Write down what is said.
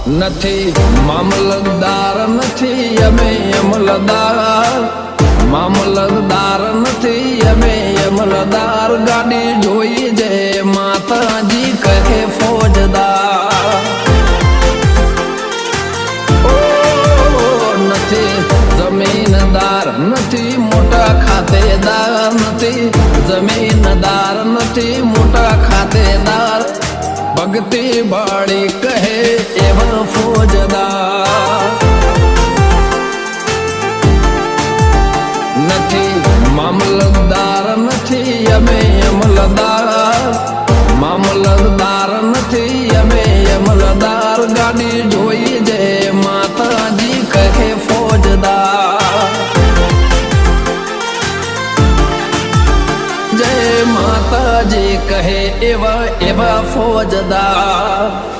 નથી મામલતદાર નથી અમે અમલદાર, મામલતદાર નથી અમે અમલદાર, ગાડી જોઈ જે માતાજી કહે ફોજદાર. ઓ નથી જમીનદાર નથી મોટા ખાતેદાર, નથી જમીનદાર નથી મોટા ખાતેદાર, ભક્તિ બાળી કહે એવા ફોજદાર. નથી મામલતદાર નથી અમે અમલદાર, મામલતદાર નથી અમે અમલદાર, ગાડી જોઈ જે માતાજી કહે ફોજદાર. જય માતાજી કહે એવા એવા ફોજદાર.